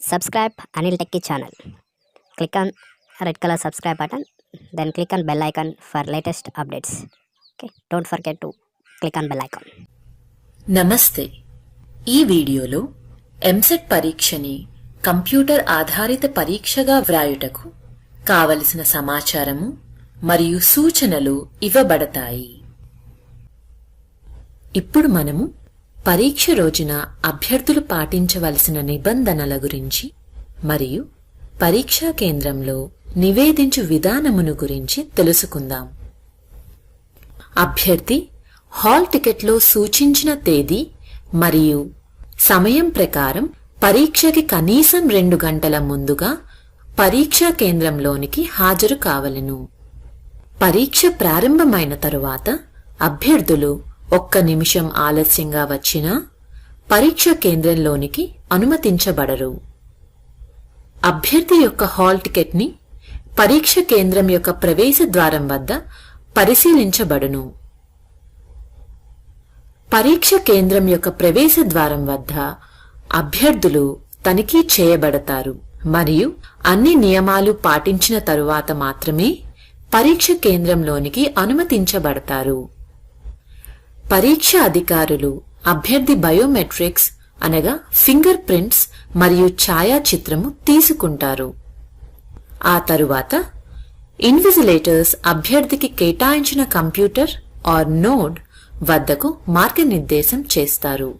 Subscribe Anil Techie channel. Click on red color subscribe button. Then click on bell icon for latest updates. Okay. Don't forget to click on bell icon. నమస్తే. ఈ వీడియోలో EAMCET పరీక్షని computer ఆధారిత పరీక్షగా వ్రాయుటకు కావలసిన సమాచారము మరియు సూచనలు ఇవ్వబడతాయి. ఇప్పుడు మనము పరీక్ష రోజున అభ్యర్థులు పాటించవలసిన నిబంధనల గురించి మరియు పరీక్షా కేంద్రంలో నివేదించు విధానమును గురించి తెలుసుకుందాం. అభ్యర్థి హాల్ టికెట్లో సూచించిన తేదీ మరియు సమయం ప్రకారం పరీక్షకి కనీసం 2 గంటల ముందుగా పరీక్షా కేంద్రంలోనికి హాజరు కావలెను. పరీక్ష ప్రారంభమైన తరువాత అభ్యర్థులు 1 నిమిషం ఆలస్యంగా వచ్చినా పరీక్ష కేంద్రంలోనికి అనుమతించబడరు. అభ్యర్థి యొక్క హాల్ టికెట్ ని పరీక్ష కేంద్రం యొక్క ప్రవేశ ద్వారం వద్ద పరిశీలించబడును. పరీక్ష కేంద్రం యొక్క ప్రవేశ ద్వారం వద్ద అభ్యర్థులు తనిఖీ చేయబడతారు మరియు అన్ని నియమాలు పాటించిన తరువాత మాత్రమే పరీక్ష కేంద్రంలోనికి అనుమతించబడతారు. పరీక్ష అధికారులు అభ్యర్థి బయోమెట్రిక్స్ అనగా ఫింగర్ ప్రింట్స్ మరియు ఛాయాచిత్రము తీసుకుంటారు. ఆ తరువాత ఇన్విజిలేటర్స్ అభ్యర్థికి కేటాయించిన కంప్యూటర్ ఆర్ నోడ్ వద్దకు మార్గనిర్దేశం చేస్తారు.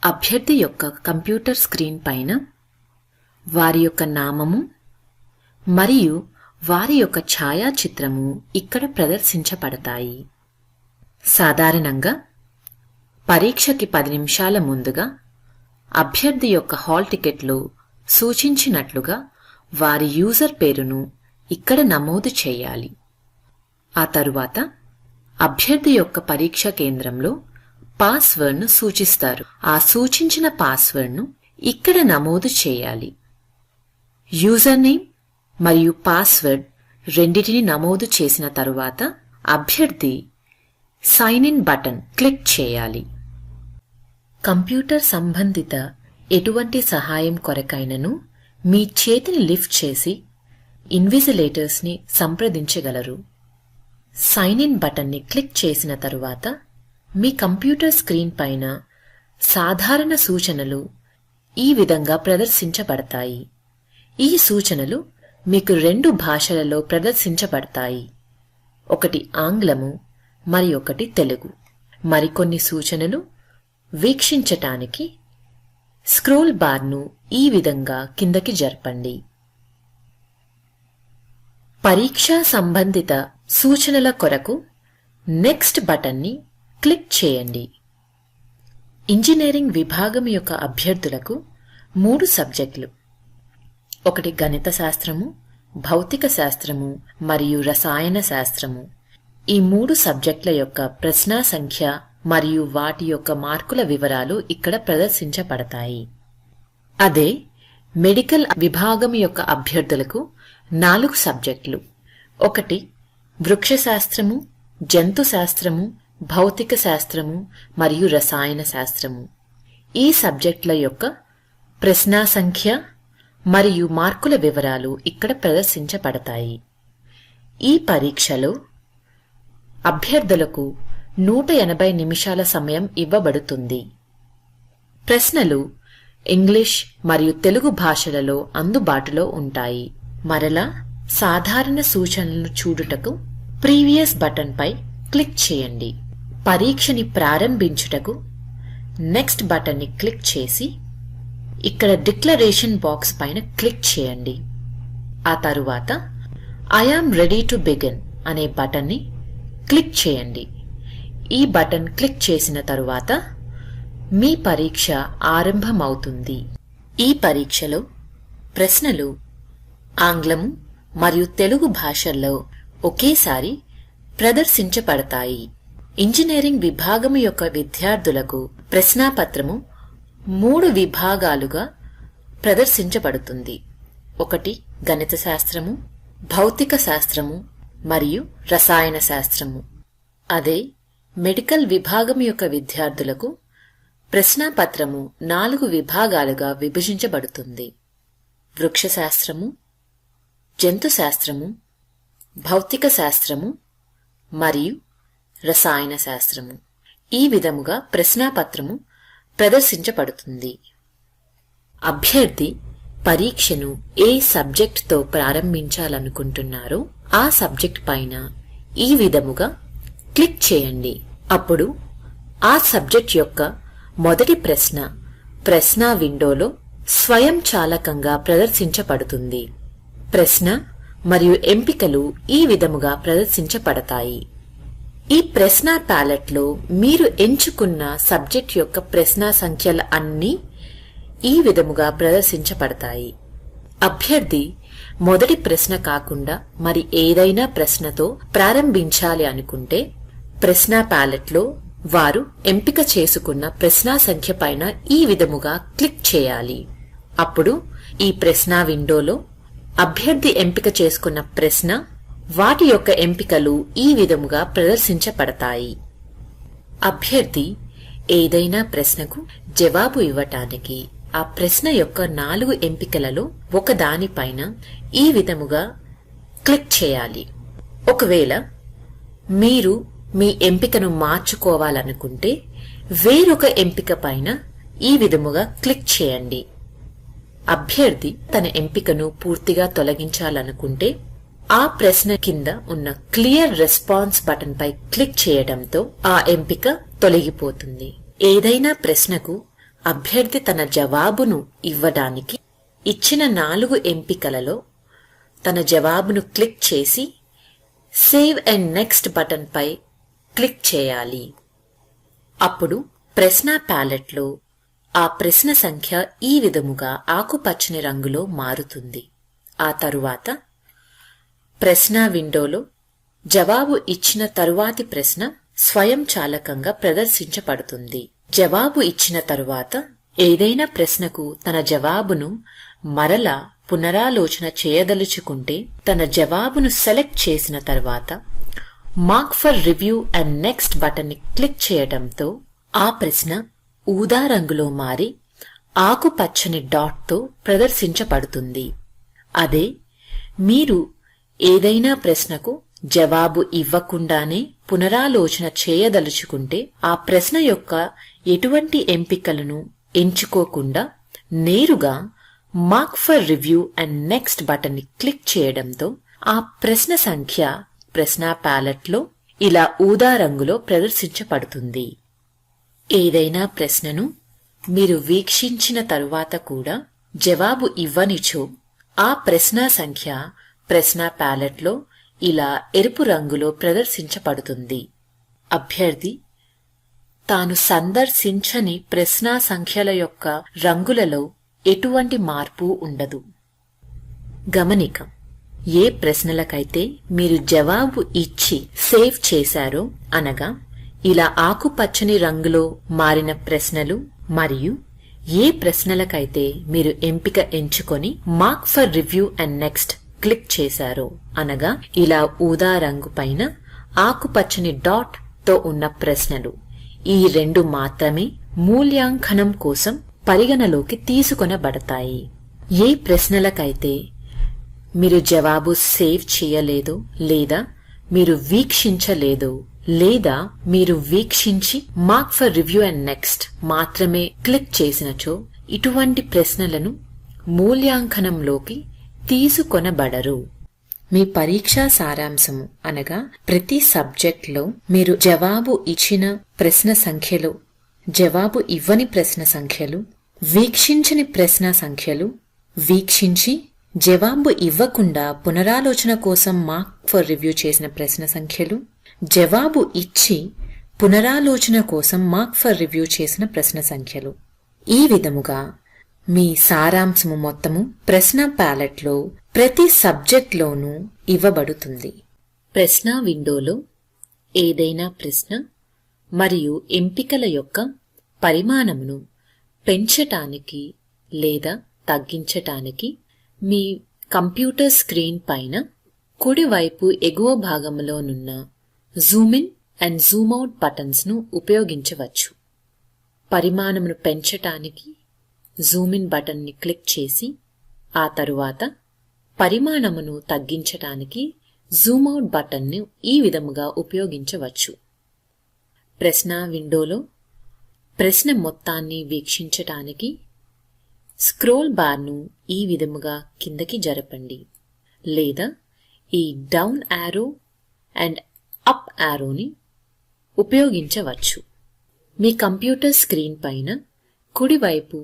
అభ్యర్థి యొక్క కంప్యూటర్ స్క్రీన్ పైన వారి యొక్క నామము మరియు వారి యొక్క ఛాయాచిత్రము ఇక్కడ ప్రదర్శించబడతాయి. సాధారణంగా పరీక్షకి 10 నిమిషాల ముందుగా అభ్యర్థి యొక్క హాల్ టికెట్లో సూచించినట్లుగా వారి యూజర్ పేరును ఇక్కడ నమోదు చేయాలి. ఆ తరువాత అభ్యర్థి యొక్క పరీక్ష కేంద్రంలో పాస్వర్డ్ను సూచిస్తారు. ఆ సూచించిన పాస్వర్డ్ను ఇక్కడ నమోదు చేయాలి. యూజర్ నేమ్ మరియు పాస్వర్డ్ రెండిటిని నమోదు చేసిన తరువాత అభ్యర్థి సైన్ ఇన్ బటన్ క్లిక్ చేయాలి. కంప్యూటర్ సంబంధిత ఎటువంటి సహాయం కొరకైనను మీ చేతిని లిఫ్ట్ చేసి ఇన్విజిలేటర్స్ ని సంప్రదించగలరు. సైన్ ఇన్ బటన్ ని క్లిక్ చేసిన తరువాత మీ కంప్యూటర్ స్క్రీన్ పైన సాధారణ సూచనలు ఈ విధంగా ప్రదర్శించబడతాయి. ఈ సూచనలు మీకు 2 భాషలలో ప్రదర్శించబడతాయి. ఒకటి ఆంగ్లము మరి ఒకటి తెలుగు. మరికొన్ని సూచనలు వీక్షించటానికి స్క్రోల్ బార్ను ఈ విధంగా కిందకి జరపండి. పరీక్షా సంబంధిత సూచనల కొరకు నెక్స్ట్ బటన్ ని క్లిక్ చేయండి. ఇంజనీరింగ్ విభాగం యొక్క అభ్యర్థులకు 3 సబ్జెక్టులు, ఒకటి గణిత శాస్త్రము, భౌతిక శాస్త్రము మరియు రసాయన శాస్త్రము. ఈ 3 సబ్జెక్టుల యొక్క ప్రశ్న సంఖ్య మరియు వాటి యొక్క మార్కుల వివరాలు ఇక్కడ ప్రదర్శించబడతాయి. అదే మెడికల్ విభాగం యొక్క అభ్యర్థులకు 4 సబ్జెక్టులు, ఒకటి వృక్షశాస్త్రము, జంతు శాస్త్రము, భౌతిక శాస్త్రము మరియు రసాయన శాస్త్రము. ఈ సబ్జెక్టుల యొక్క ప్రశ్న సంఖ్య మరియు మార్కుల వివరాలు ఇక్కడ ప్రదర్శించబడతాయి. ఈ పరీక్షలో అభ్యర్థులకు 180 నిమిషాల సమయం ఇవ్వబడుతుంది. ప్రశ్నలు ఇంగ్లీష్ మరియు తెలుగు భాషలలో అందుబాటులో ఉంటాయి. మరలా సాధారణ సూచనలను చూడుటకు ప్రీవియస్ బటన్ పై క్లిక్ చేయండి. పరీక్షని ప్రారంభించుటకు నెక్స్ట్ బటన్ ని క్లిక్ చేసి ఇక్కడ డిక్లరేషన్ బాక్స్ పైన క్లిక్ చేయండి. ఆ తరువాత I am ready to begin అనే బటన్ ని క్లిక్ చేయండి. ఈ బటన్ క్లిక్ చేసిన తరువాత మీ పరీక్ష ఆరంభమవుతుంది. ఈ పరీక్షలో ప్రశ్నలు ఆంగ్లము మరియు తెలుగు భాషల్లో ఒకేసారి ప్రదర్శించబడతాయి. ఇంజనీరింగ్ విభాగము యొక్క విద్యార్థులకు ప్రశ్నాపత్రము 3 విభాగాలుగా ప్రదర్శించబడుతుంది. ఒకటి గణిత శాస్త్రము, భౌతిక శాస్త్రము మరియు రసాయన శాస్త్రము. అదే మెడికల్ విభాగం యొక్క విద్యార్థులకు ప్రశ్నాపత్రము 4 విభాగాలుగా విభజించబడుతుంది. వృక్షశాస్త్రము, జంతుశాస్త్రము, భౌతిక శాస్త్రము మరియు రసాయన శాస్త్రము. ఈ విధముగా ప్రశ్నాపత్రము ప్రదర్శించబడుతుంది. అభ్యర్థి పరీక్షను ఏ సబ్జెక్టుతో ప్రారంభించాలనుకుంటున్నారో ఆ సబ్జెక్ట్ పైన ఈ విధముగా క్లిక్ చేయండి. అప్పుడు ఆ సబ్జెక్ట్ యొక్క మొదటి ప్రశ్న ప్రశ్న విండోలో స్వయంచాలకంగా ప్రదర్శించబడుతుంది. ప్రశ్న మరియు ఎంపికలు ఈ విధముగా ప్రదర్శించబడతాయి. ఈ ప్రశ్న ప్యాలెట్లో మీరు ఎంచుకున్న సబ్జెక్ట్ యొక్క ప్రశ్న సంఖ్యలు అన్నీ ఈ విధముగా ప్రదర్శించబడతాయి. అభ్యర్థి మొదటి ప్రశ్న కాకుండా మరి ఏదైనా ప్రశ్నతో ప్రారంభించాలి అనుకుంటే ప్రశ్న ప్యాలెట్లో వారు ఎంపిక చేసుకున్న ప్రశ్న సంఖ్య పైన ఈ విధముగా క్లిక్ చేయాలి. అప్పుడు ఈ ప్రశ్న విండోలో అభ్యర్థి ఎంపిక చేసుకున్న ప్రశ్న, వాటి యొక్క ఎంపికలు ఈ విధముగా ప్రదర్శించబడతాయి. అభ్యర్థి ఏదైనా ప్రశ్నకు జవాబు ఇవ్వటానికి ఆ ప్రశ్న యొక్క 4 ఎంపికలలో ఒకదానిపైన ఈ విధముగా క్లిక్ చేయాలి. ఒకవేళ మీరు మీ ఎంపికను మార్చుకోవాలనుకుంటే వేరొక ఎంపిక పైన ఈ విధముగా క్లిక్ చేయండి. అభ్యర్థి తన ఎంపికను పూర్తిగా తొలగించాలనుకుంటే ఆ ప్రశ్న కింద ఉన్న క్లియర్ రెస్పాన్స్ బటన్ పై క్లిక్ చేయడంతో ఆ ఎంపిక తొలగిపోతుంది. ఏదైనా ప్రశ్నకు అభ్యర్థి తన జవాబును ఇవ్వడానికి ఇచ్చిన 4 ఎంపికలలో తన జవాబును క్లిక్ చేసి సేవ్ అండ్ నెక్స్ట్ బటన్ పై క్లిక్ చేయాలి. అప్పుడు ప్రశ్న ప్యాలెట్లో ఆ ప్రశ్న సంఖ్య ఈ విధముగా ఆకుపచ్చని రంగులో మారుతుంది. ఆ తరువాత ప్రశ్న విండోలో జవాబు ఇచ్చిన తరువాతి ప్రశ్న స్వయంచాలకంగా ప్రదర్శించబడుతుంది. జవాబు ఇచ్చిన తరువాత ఏదైనా ప్రశ్నకు తన జవాబును మరలా పునరాలోచన చేయదలుచుకుంటే తన జవాబును సెలెక్ట్ చేసిన తర్వాత mark for review and next button ని క్లిక్ చేయడంతో ఆ ప్రశ్న ఊదా రంగులో మారి ఆకుపచ్చని డాట్ తో ప్రదర్శించబడుతుంది. అదే మీరు ఏదైనా ప్రశ్నకు జవాబు ఇవ్వకుండానే పునరాలోచన చేయదలుచుకుంటే ఆ ప్రశ్న యొక్క ఎటువంటి ఎంపికలను ఎంచుకోకుండా నేరుగా mark for review and next button ని క్లిక్ చేయడంతో ఆ ప్రశ్న సంఖ్య ప్రశ్న ప్యాలెట్లో ఇలా ఊదా రంగులో ప్రదర్శించబడుతుంది. ఏదైనా ప్రశ్నను మీరు వీక్షించిన తరువాత కూడా జవాబు ఇవ్వనిచో ఆ ప్రశ్న సంఖ్య ప్రశ్న ప్యాలెట్లో ఇలా ఎరుపు రంగులో ప్రదర్శించబడుతుంది. అభ్యర్థి తాను సందర్శించని ప్రశ్న సంఖ్యల యొక్క రంగులలో ఎటువంటి మార్పు ఉండదు. గమనిక: ఏ ప్రశ్నలకైతే మీరు జవాబు ఇచ్చి సేవ్ చేశారో అనగా ఇలా ఆకుపచ్చని రంగులో మారిన ప్రశ్నలు మరియు ఏ ప్రశ్నలకైతే మీరు ఎంపిక ఎంచుకొని mark for review and next click చేశారో అనగా ఇలా ఊదా రంగు పైన ఆకుపచ్చని డాట్ తో ఉన్న ప్రశ్నలు, ఈ 2 మాత్రమే మూల్యాంకనం కోసం పరిగణలోకి తీసుకొనబడతాయి. ఏ ప్రశ్నలకైతే మీరు జవాబు సేవ్ చేయలేదో లేదా మీరు వీక్షించలేదో లేదా మీరు వీక్షించి mark for review and next మాత్రమే క్లిక్ చేసినచో ఇటువంటి ప్రశ్నలను మూల్యాంకనంలోకి తీసుకొనబడరు. మీ పరీక్షా సారాంశము అనగా ప్రతి సబ్జెక్ట్లో మీరు జవాబు ఇచ్చిన ప్రశ్న సంఖ్యలు, జవాబు ఇవ్వని ప్రశ్న సంఖ్యలు, వీక్షించని ప్రశ్న సంఖ్యలు, వీక్షించి జవాబు ఇవ్వకుండా పునరాలోచన కోసం మార్క్ ఫర్ రివ్యూ చేసిన ప్రశ్న సంఖ్యలు, జవాబు ఇచ్చి పునరాలోచన కోసం మార్క్ ఫర్ రివ్యూ చేసిన ప్రశ్న సంఖ్యలు, ఈ విధముగా మీ సారాంశము మొత్తము ప్రశ్న ప్యాలెట్లో ప్రతి సబ్జెక్ట్లోనూ ఇవ్వబడుతుంది. ప్రశ్న విండోలో ఏదైనా ప్రశ్న మరియు ఎంపికల యొక్క పరిమాణమును పెంచటానికి లేదా తగ్గించటానికి మీ కంప్యూటర్ స్క్రీన్ పైన కుడివైపు ఎగువ భాగంలోనున్న zoom in and zoom out buttons ను ఉపయోగించవచ్చు. పరిమాణమును పెంచటానికి జూమ్ ఇన్ బటన్ని క్లిక్ చేసి ఆ తరువాత పరిమాణమును తగ్గించటానికి జూమ్ అవుట్ బటన్ను ఈ విధముగా ఉపయోగించవచ్చు. ప్రశ్న విండోలో ప్రశ్న మొత్తాన్ని వీక్షించటానికి స్క్రోల్ బార్ను ఈ విధముగా కిందకి జరపండి లేదా ఈ డౌన్ యారో అండ్ అప్ యారోని ఉపయోగించవచ్చు. మీ కంప్యూటర్ స్క్రీన్ పైన కుడివైపు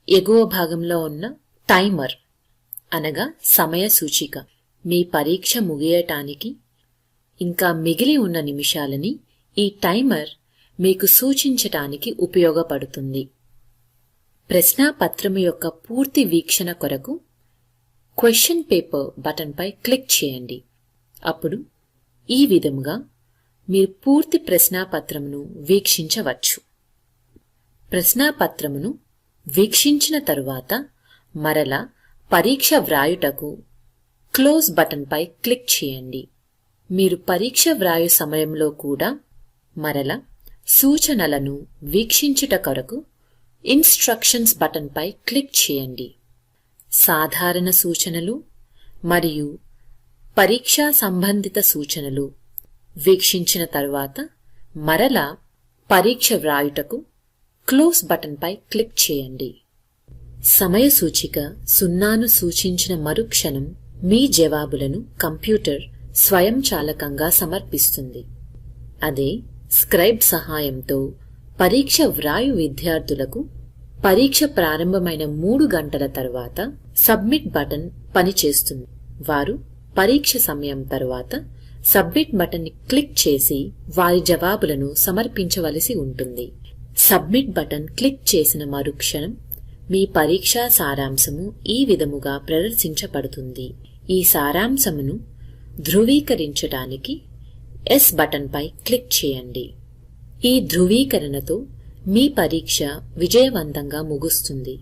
ఎగువ భాగంలో ఉన్న టైమర్ అనగా సమయ సూచిక మీ పరీక్ష ముగియటానికి ఇంకా మిగిలి ఉన్న నిమిషాలని ఈ టైమర్ మీకు సూచించటానికి ఉపయోగపడుతుంది. ప్రశ్నాపత్రము యొక్క పూర్తి వీక్షణ కొరకు క్వశ్చన్ పేపర్ బటన్పై క్లిక్ చేయండి. అప్పుడు ఈ విధముగా మీరు పూర్తి ప్రశ్నాపత్రమును వీక్షించవచ్చు. ప్రశ్నాపత్రమును వీక్షించిన తరువాత మరలా పరీక్ష వ్రాయుటకు క్లోజ్ బటన్పై క్లిక్ చేయండి. మీరు పరీక్ష వ్రాయు సమయంలో కూడా మరలా సూచనలను వీక్షించుట కొరకు ఇన్స్ట్రక్షన్స్ బటన్పై క్లిక్ చేయండి. సాధారణ సూచనలు మరియు పరీక్షా సంబంధిత సూచనలు వీక్షించిన తరువాత మరలా పరీక్ష వ్రాయుటకు క్లోజ్ బటన్పై క్లిక్ చేయండి. సమయ సూచిక 0ను సూచించిన మరుక్షణం మీ జవాబులను కంప్యూటర్ స్వయంచాలకంగా సమర్పిస్తుంది. అదే స్క్రైబ్ సహాయంతో పరీక్ష వ్రాయు విద్యార్థులకు పరీక్ష ప్రారంభమైన 3 గంటల తర్వాత సబ్మిట్ బటన్ పనిచేస్తుంది. వారు పరీక్ష సమయం తర్వాత సబ్మిట్ బటన్ ని క్లిక్ చేసి వారి జవాబులను సమర్పించవలసి ఉంటుంది. సబ్మిట్ బటన్ క్లిక్ చేసిన మరుక్షణం మీ పరీక్షా సారాంశము ఈ విధముగా ప్రదర్శించబడుతుంది. ఈ సారాంశమును ధృవీకరించడానికి ఎస్ బటన్పై క్లిక్ చేయండి. ఈ ధృవీకరణతో మీ పరీక్ష విజయవంతంగా ముగుస్తుంది.